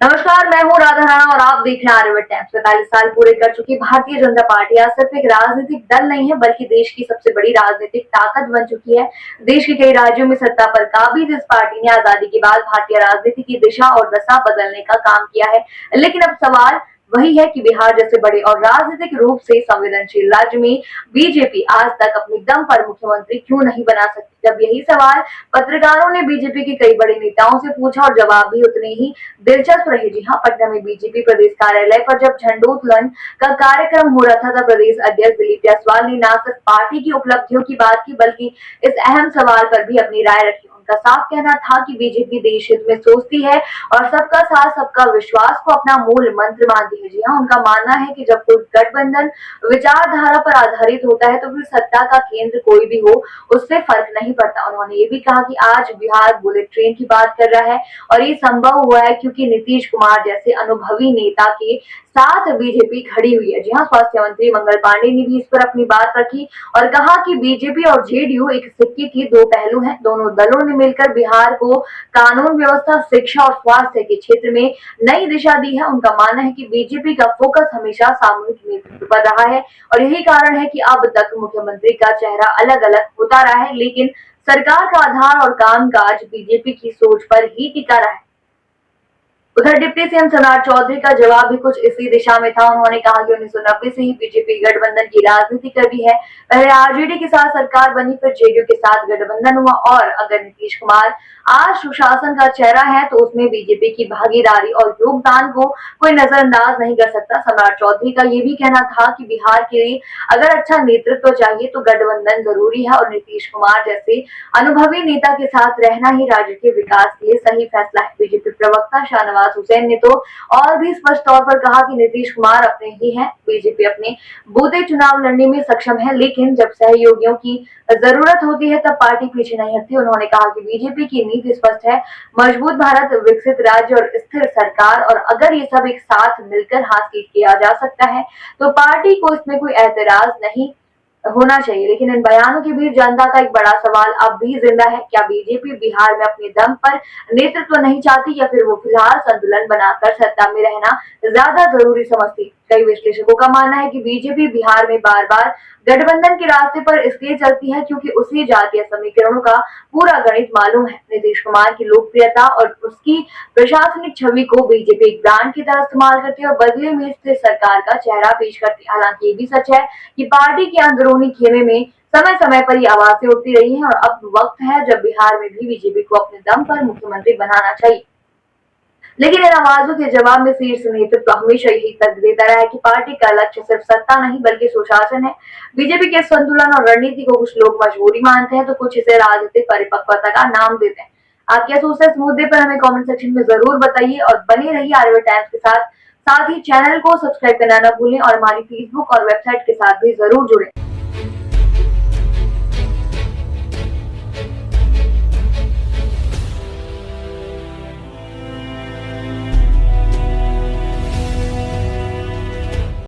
नमस्कार, मैं हूँ राधा राणा और आप देख रहे हैं आर्यभट्ट टाइम्स। 45 साल पूरे कर चुकी भारतीय जनता पार्टी आज सिर्फ एक राजनीतिक दल नहीं है, बल्कि देश की सबसे बड़ी राजनीतिक ताकत बन चुकी है। देश के कई राज्यों में सत्ता पर काबिज इस पार्टी ने आजादी के बाद भारतीय राजनीति की दिशा और दशा बदलने का काम किया है। लेकिन अब सवाल वही है कि बिहार जैसे बड़े और राजनीतिक रूप से संवेदनशील राज्य में बीजेपी आज तक अपने दम पर मुख्यमंत्री क्यों नहीं बना सकती। जब यही सवाल पत्रकारों ने बीजेपी के कई बड़े नेताओं से पूछा और जवाब भी उतने ही दिलचस्प रहे। जी हाँ, पटना में बीजेपी प्रदेश कार्यालय पर जब झंडोत्तोलन का कार्यक्रम हो रहा था, तब प्रदेश अध्यक्ष दिलीप जायसवाल ने न सिर्फ पार्टी की उपलब्धियों की बात की, बल्कि इस अहम सवाल पर भी अपनी राय रखी। उनका साफ कहना था कि बीजेपी देश हित में सोचती है और सबका साथ सबका विश्वास को अपना मूल मंत्र मानती है। जी हाँ, उनका मानना है कि जब कोई गठबंधन विचारधारा पर आधारित होता है तो फिर सत्ता का केंद्र कोई भी हो, उससे फर्क नहीं पड़ता। उन्होंने ये भी कहा कि आज बिहार बुलेट ट्रेन की बात कर रहा है और ये संभव हुआ है क्योंकि नीतीश कुमार जैसे अनुभवी नेता के साथ बीजेपी खड़ी हुई है। जी हाँ, स्वास्थ्य मंत्री मंगल पांडे ने भी इस पर अपनी बात रखी और कहा कि बीजेपी और जेडीयू एक सिक्के के दो पहलू हैं। दोनों दलों ने मिलकर बिहार को कानून व्यवस्था, शिक्षा और स्वास्थ्य के क्षेत्र में नई दिशा दी है। उनका मानना है कि बीजेपी का फोकस हमेशा सामूहिक नेतृत्व पर रहा है और यही कारण है कि अब तक मुख्यमंत्री का चेहरा अलग अलग होता रहा है, लेकिन सरकार का आधार और कामकाज बीजेपी की सोच पर ही टिका रहा है। उधर डिप्टी सीएम सम्राट चौधरी का जवाब भी कुछ इसी दिशा में था। उन्होंने कहा कि 1990 से ही बीजेपी गठबंधन की राजनीति कर रही है। पहले आरजेडी के साथ सरकार बनी, फिर जेडीयू के साथ गठबंधन हुआ और अगर नीतीश कुमार आज सुशासन का चेहरा है तो उसमें बीजेपी की भागीदारी और योगदान को कोई नजरअंदाज नहीं कर सकता। सम्राट चौधरी का ये भी कहना था कि बिहार के लिए अगर अच्छा नेतृत्व चाहिए तो गठबंधन जरूरी है और नीतीश कुमार जैसे अनुभवी नेता के साथ रहना ही राज्य के विकास के लिए सही फैसला है। बीजेपी प्रवक्ता शाहनवाज हुसैन ने तो और भी स्पष्ट तौर पर कहा कि नीतीश कुमार अपने ही हैं, बीजेपी अपने बूते चुनाव लड़ने में सक्षम है, लेकिन जब सहयोगियों की जरूरत होती है तब पार्टी पीछे नहीं हटती। उन्होंने कहा कि बीजेपी की नीति स्पष्ट है, मजबूत भारत, विकसित राज्य और स्थिर सरकार, और अगर ये सब एक साथ मिलकर हासिल किया जा सकता है तो पार्टी को इसमें कोई ऐतराज नहीं होना चाहिए। लेकिन इन बयानों के बीच जनता का एक बड़ा सवाल अब भी जिंदा है। क्या बीजेपी बिहार में अपने दम पर नेतृत्व नहीं चाहती या फिर वो फिलहाल संतुलन बनाकर सत्ता में रहना ज्यादा जरूरी समझती? कई विश्लेषकों का मानना है कि बीजेपी बिहार में बार बार गठबंधन के रास्ते पर इसलिए चलती है क्योंकि उसे जातीय समीकरणों का पूरा गणित मालूम है। नीतीश कुमार की लोकप्रियता और उसकी प्रशासनिक छवि को बीजेपी एक ब्रांड की तरह इस्तेमाल करती है और बदले में स्थिर सरकार का चेहरा पेश करती है। हालांकि ये भी सच है कि पार्टी के अंदरूनी खेमे में समय समय पर ये आवाजें उठती रही हैं और अब वक्त है जब बिहार में भी बीजेपी को अपने दम पर मुख्यमंत्री बनाना चाहिए। लेकिन इन आवाजों के जवाब में शीर्ष नेतृत्व हमेशा यही तर्क देता रहा है कि पार्टी का लक्ष्य सिर्फ सत्ता नहीं बल्कि सुशासन है। बीजेपी के संतुलन और रणनीति को कुछ लोग मजबूरी मानते हैं तो कुछ इसे राजनीतिक परिपक्वता का नाम देते हैं। आप क्या सोचते हैं इस मुद्दे पर? हमें कमेंट सेक्शन में जरूर बताइए और बने रहिए आर्यभट्ट टाइम्स के साथ ही चैनल को सब्सक्राइब करना न भूलें और हमारी फेसबुक और वेबसाइट के साथ भी जरूर जुड़े।